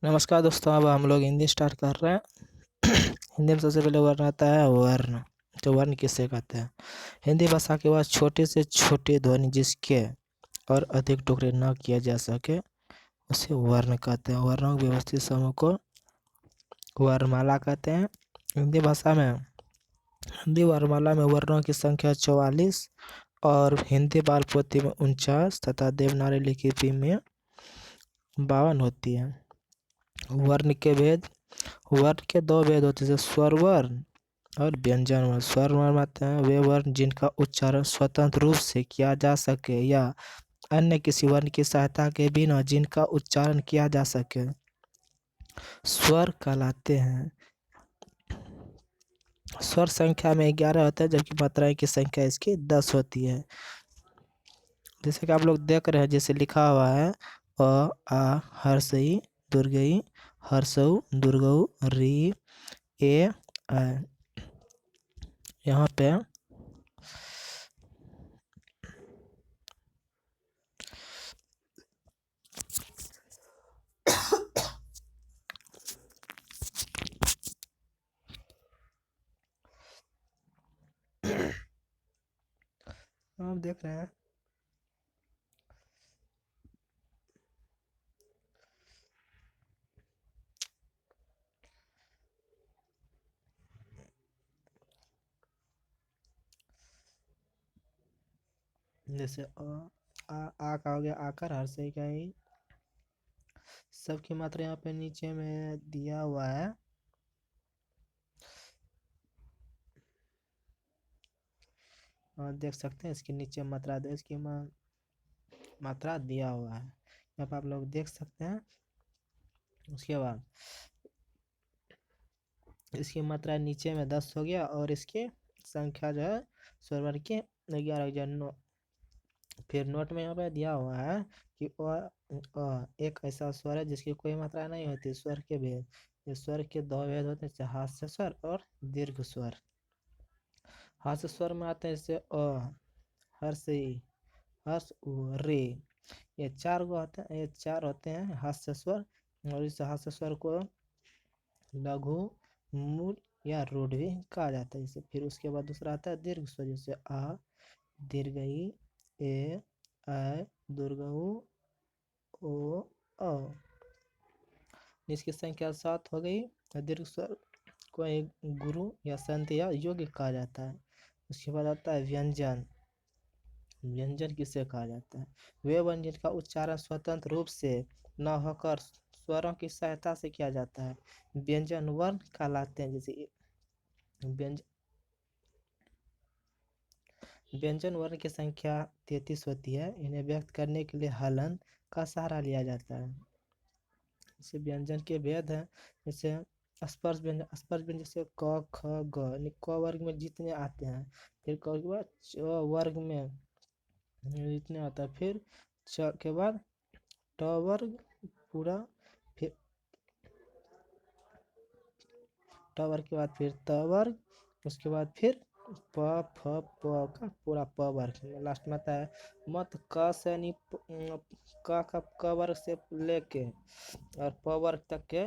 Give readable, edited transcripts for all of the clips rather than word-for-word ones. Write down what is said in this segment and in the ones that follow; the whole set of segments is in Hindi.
नमस्कार दोस्तों। अब हम लोग हिंदी स्टार्ट कर रहे हैं। हिंदी में सबसे पहले वर्ण आता है वर्ण। तो वर्ण किससे कहते हैं? हिंदी भाषा के बाद छोटे से छोटे ध्वनि जिसके और अधिक टुकड़े न किया जा सके उसे वर्ण कहते हैं। वर्णों के व्यवस्थित समूह को वर्णमाला कहते हैं। हिंदी भाषा में हिंदी वर्णमाला में वर्णों की संख्या 44 और हिंदी बाल पोथी में 49 तथा देवनागरी लिपि में 52 होती है। वर्ण के भेद। वर्ण के दो भेद होते हैं, स्वर वर्ण और व्यंजन वर्ण। स्वर वर्ण आते हैं वे वर्ण जिनका उच्चारण स्वतंत्र रूप से किया जा सके या अन्य किसी वर्ण की सहायता के बिना जिनका उच्चारण किया जा सके स्वर कहलाते हैं। स्वर संख्या में 11 होता है जबकि मात्राएं की संख्या इसकी 10 होती है। जैसे कि आप लोग देख रहे हैं, जैसे लिखा हुआ है अ आ हर्षई दुर्गई हर्षऊ दुर्गऊ री ए आ। यहाँ पे आप देख रहे हैं जैसे आ का हो गया आकर, हर्षई का ही सबकी मात्रा यहाँ पे नीचे में दिया हुआ है। और देख सकते हैं इसके नीचे मात्रा दे इसकी मात्रा दिया हुआ है, यहाँ पे आप लोग देख सकते हैं। उसके बाद इसकी मात्रा नीचे में 10 हो गया और इसकी संख्या जो है स्वर के 11 फिर नोट में यहाँ पे दिया हुआ है कि एक ऐसा स्वर है जिसकी कोई मात्रा नहीं होती। स्वर के भेद। ये स्वर के दो भेद होते हैं, हास्य स्वर और दीर्घ स्वर। हास्य स्वर में आते हैं जैसे हर्ष हर्ष रे। ये चार होते हैं हास्य स्वर। और इस हास्य स्वर को लघु मूल या रूढ़ भी कहा जाता है। जैसे फिर उसके बाद दूसरा आता है दीर्घ स्वर, जैसे आ दीर्घई ए ऐ दुर्गऊ ओ अ। जिसकी संख्या 7 हो गई। दीर्घ स्वर को एक गुरु या संत या योग्य कहा जाता है। उसके बाद आता है व्यंजन। व्यंजन किसे कहा जाता है? वे व्यंजन जिनका उच्चारण स्वतंत्र रूप से न होकर स्वरों की सहायता से किया जाता है व्यंजन वर्ण कहलाते हैं। जैसे व्यंजन वर्ण की संख्या 33 होती है। इन्हें व्यक्त करने के लिए हलन का सहारा लिया जाता है। जैसे व्यंजन के भेद हैं, जैसे स्पर्श व्यंजन जैसे क ख ग क वर्ग में जितने आते हैं, फिर क के बाद च वर्ग में इतने आता है, फिर च के बाद ट वर्ग पूरा, फिर ट वर्ग के बाद फिर त वर्ग, उसके बाद फिर प फ प का पूरा प वर्ग लास्ट में आता है। मत क से यानी क वर्ग से लेके और प वर्ग तक के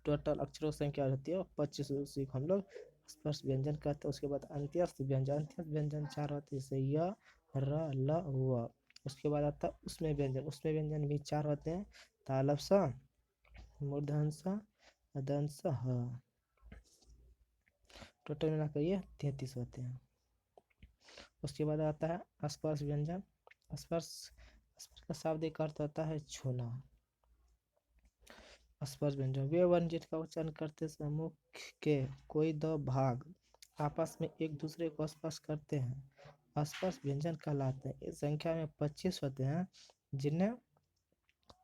टोटल अक्षरों संख्या होती है 25। उसी को हम लोग स्पर्श व्यंजन कहते हैं। उसके बाद अंत्यस्थ व्यंजन। अंत्यस्थ व्यंजन 4 होते हैं, जैसे य र ल व। उसके बाद आता है उसमें व्यंजन। उसमें व्यंजन भी 4 होते हैं, तालव्य स मूर्धन्य स अदन्त स ह। टोटल मिलाकर ये 33 होते हैं। उसके बाद आता है स्पर्श व्यंजन। स्पर्श का शाब्दिक अर्थ होता है छूना। स्पर्श व्यंजन वे वर्ण जिनका उच्चारण करते समय मुख के कोई दो भाग आपस में एक दूसरे को स्पर्श करते हैं स्पर्श व्यंजन कहलाते हैं। इस संख्या में 25 होते हैं जिन्हें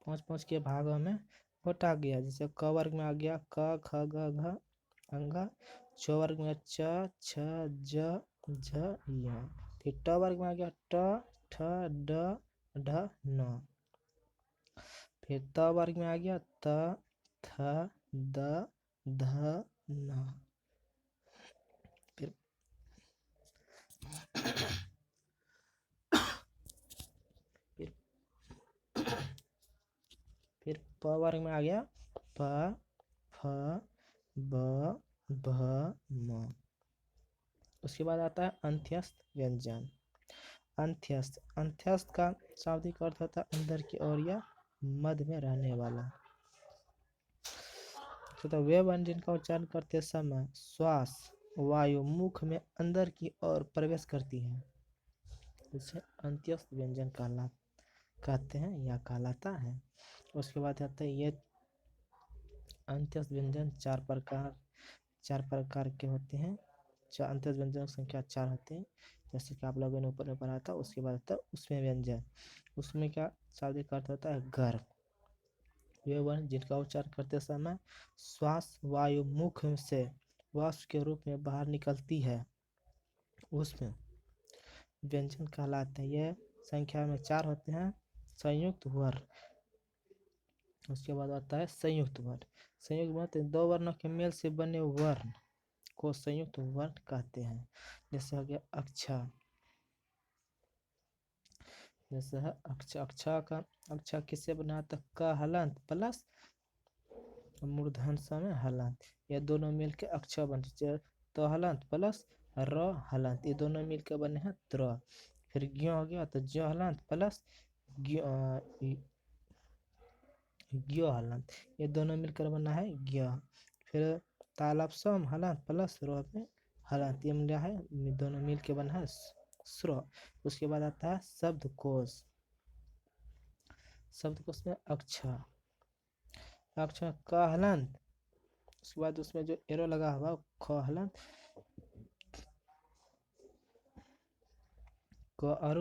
5-5 के भागों में बांटा गया। जैसे क वर्ग में आ गया क ख ग घ अंगा। छ वर्ग में च छ ज झ य। फिर ट वर्ग में आ गया ट ठ ड ढ न। फिर त वर्ग में आ गया त थ द ध न। फिर फिर प वर्ग में आ गया प, फ, ब, भ, म। उसके बाद आता है अंत्यस्थ व्यंजन। अंत्यस्थ, अंत्यस्थ का शाब्दिक अर्थ होता है अंदर की ओर या मध्य में रहने वाला। तो वे व्यंजन जिनका उच्चारण करते समय श्वास वायु मुख में अंदर की ओर प्रवेश करती है, इसे अंत्यस्थ व्यंजन कहते हैं या कहलाता है। उसके बाद आता है ये अंत्यस्थ व्यंजन चार प्रकार के होते हैं। अंत्यस्थ व्यंजन संख्या 4 होते हैं, जैसे कि आप लोगों ने ऊपर में पढ़ा था। उसके बाद आता है उसमें व्यंजन, उसमें क्या शाब्दिक अर्थ होता है गर्भ। वे वर्ण जिनका उच्चारण करते समय श्वास वायु मुख से वाष्प के रूप में बाहर निकलती है, उसमें व्यंजन कहलाते हैं। यह संख्या में 4 होते हैं। संयुक्त वर्ण, उसके बाद आता है संयुक्त वर्ण। संयुक्त वर्ण 2 वर्णों के मेल से बने वर्ण को संयुक्त वर्ण कहते हैं। जैसे हो गया अक्षा, जैसे है अक्षा किससे बना था? क हलंत प्लस मूर्धन समय हलंत, ये दोनों मिलकर अक्षा बनते। तो हलंत प्लस र हलंत, ये दोनों मिलकर बने हैं त्र। फिर ज्ञ हो गया तो ज्ञ हलंत प्लस ज्ञ हलंत, ये दोनों मिलकर बना है ज्ञ। फिर तालाब सम हलंत प्लस रो में हलंत, ये मिला है दोनों मिलकर बना है स्र। उसके बाद आता है शब्दकोश। शब्दकोश में अक्षा क हलंत, उसके बाद उसमें जो एरो लगा हुआ ख हलंत, क और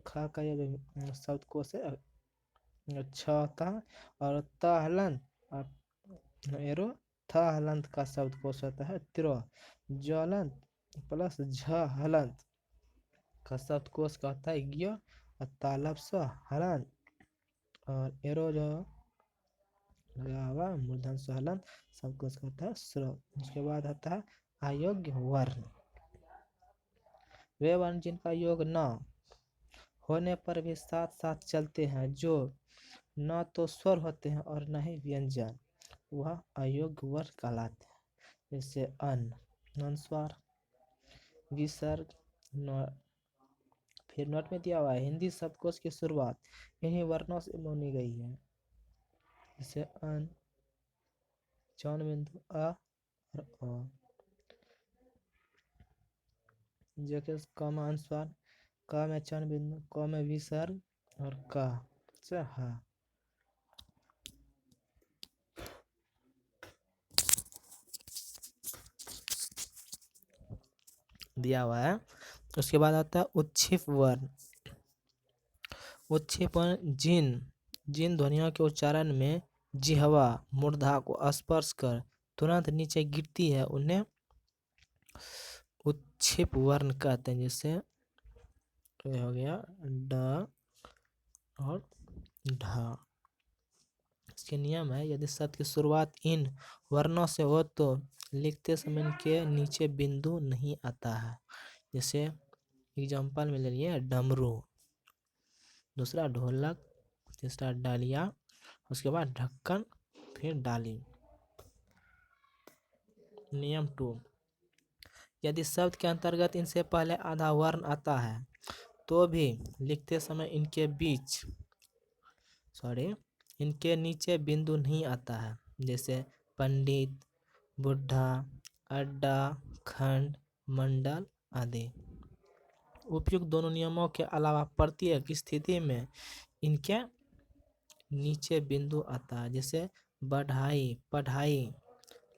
ख का ये शब्दकोश है अच्छा था। और त हलंत एरो थ हलंत का शब्दकोश होता है त्र। ज्वलंत प्लस झ हलंत का शब्दकोश कहता है ज्ञ। और तालब स हलंत और एरो जो लगा हुआ मूर्धन स हलंत शब्दकोश कहता है स्र। उसके बाद आता है अयोग्य वर्ण। वे वर्ण जिनका योग न होने पर भी साथ साथ चलते हैं, जो न तो स्वर होते हैं और न ही व्यंजन, वह अयोग्य वर्ण कहलाते हैं। जैसे अन्न, अनुस्वार, विसर्ग, फिर नोट में दिया हुआ है हिंदी शब्दकोश की शुरुआत इन्हीं वर्णों से मानी गई है। जैसे अन, चौन बिंदु अ और अ, जो कि क में अनुस्वार, क में चौन बिंदु, क में विसर्ग और क से ह। दिया हुआ है। उसके बाद आता है उत्क्षेप वर्ण। उत्क्षेप वर्ण जिन ध्वनियों के उच्चारण में जिह्वा मूर्धा को स्पर्श कर तुरंत नीचे गिरती है उन्हें उत्क्षेप वर्ण कहते हैं। जैसे हो गया ड और ढ। इसके नियम है, यदि शब्द की शुरुआत इन वर्णों से हो तो लिखते समय इनके नीचे बिंदु नहीं आता है। जैसे एग्जाम्पल में ले लिए डमरू, दूसरा ढोलक, तीसरा डालिया, उसके बाद ढक्कन, फिर डाली। नियम 2, यदि शब्द के अंतर्गत इनसे पहले आधा वर्ण आता है तो भी लिखते समय इनके नीचे बिंदु नहीं आता है। जैसे पंडित, बुढ़ा, अड्डा, खंड, मंडल आदि। उपयुक्त दोनों नियमों के अलावा प्रत्येक स्थिति में इनके नीचे बिंदु आता है। जैसे बढ़ाई, पढ़ाई,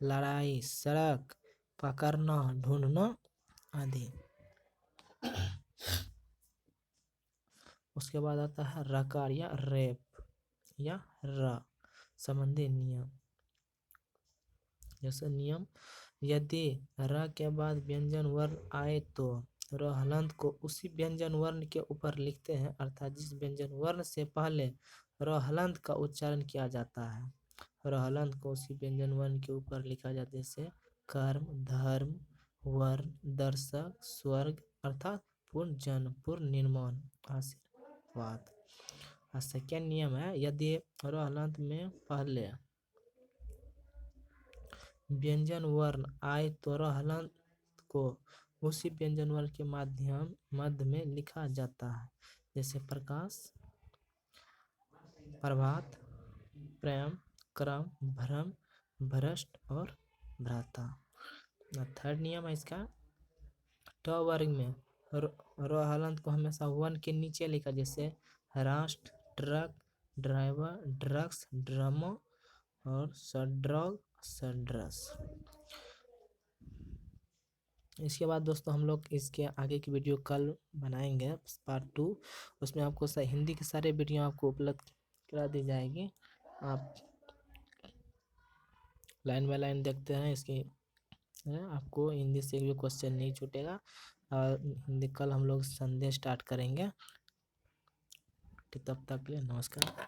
लड़ाई, सड़क, पकड़ना, ढूंढना आदि। उसके बाद आता है रकार या रेप या र संबंधी नियम। जैसे नियम, यदि र के बाद व्यंजन वर्ण आए तो र हलंत को उसी व्यंजन वर्ण के ऊपर लिखते हैं, अर्थात जिस व्यंजन वर्ण से पहले र हलंत का उच्चारण किया जाता है र हलंत को उसी व्यंजन वर्ण के ऊपर लिखा जाता है। जैसे कर्म, धर्म, वर्ण, दर्शक, स्वर्ग, अर्थात पूर्ण जन्म, पूर्ण निर्माण, आशीर्वाद। और सेकेंड नियम है, यदि रो हलंत में पहले व्यंजन वर्ण आए तो रो हलंत को उसी व्यंजन वर्ण के मध्य में लिखा जाता है, जैसे प्रकाश, प्रभात, प्रेम, क्रम, भ्रम, भ्रष्ट और भ्राता। थर्ड नियम है इसका, ट वर्ग में रो हलंत को हमेशा वन के नीचे लिखा, जैसे राष्ट्र, ट्रक, ड्राइवर, ड्रग्स, ड्रमो और सड्रग, सड्रस। इसके बाद दोस्तों हम लोग इसके आगे की वीडियो कल बनाएंगे, पार्ट 2। उसमें आपको हिंदी के सारे वीडियो आपको उपलब्ध करा दी जाएगी। आप लाइन बाय लाइन देखते हैं, इसकी आपको हिंदी से भी क्वेश्चन नहीं छूटेगा। और हिंदी कल हम लोग संडे स्टार्ट करेंगे। तब तक के लिए नमस्कार।